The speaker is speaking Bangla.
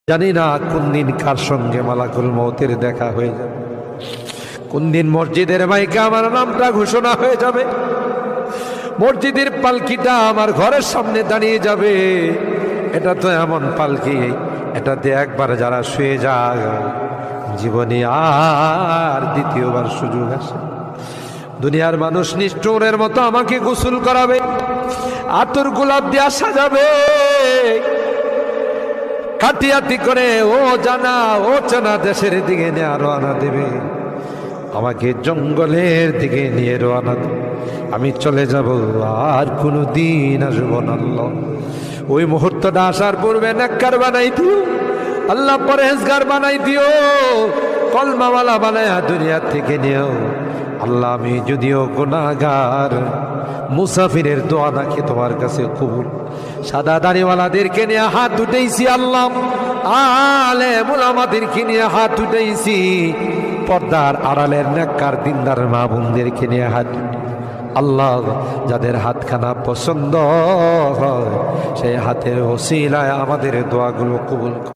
জানি না কোন দিন কার সঙ্গে মালাকুল মউতের দেখা হয়ে যাবে, কোন দিন মসজিদের মাইকে আমার নামটা ঘোষণা হয়ে যাবে, মসজিদের পালকিটা আমার ঘরের সামনে দাঁড়িয়ে যাবে। এটা তো এমন পালকি, এটাতে একবার যারা শুয়ে যায় জীবনে আর দ্বিতীয়বার সুযোগ আসে। দুনিয়ার মানুষ নিষ্ঠুরের মতো আমাকে গোসল করাবে, আতর গোলাপ দিয়া সাজাবে, কাটিয়াতি করে ও জানা ও চেনা দেশের দিকে নিয়ে রওনা দেবে, আমাকে জঙ্গলের দিকে নিয়ে রওনা দেবে। আমি চলে যাব, আর কোনো দিন আসব না। আল্লাহ ওই মুহূর্তটা আসার পূর্বে নেককার বানাই দিও আল্লাহ, পরহেজগার বানাই দিও, কলমাওয়ালা বানায়া দুনিয়া থেকে নিও আল্লাহ। আমি যদিও গুনাহগার, মুসাফিরের দোয়া নাকি তোমার কাছে কবুল। সাদা দাড়িওয়ালাদেরকে নিয়ে হাত উঠেছি আল্লাহ, আলেম উলামাদেরকে নিয়ে হাত উঠেছি, পর্দার আড়ালের নেককার দিনদার মা বোনদেরকে নিয়ে হাত আল্লাহ। যাদের হাতখানা পছন্দ হয় সেই হাতের ওসিলায় আমাদের দোয়াগুলো কবুল।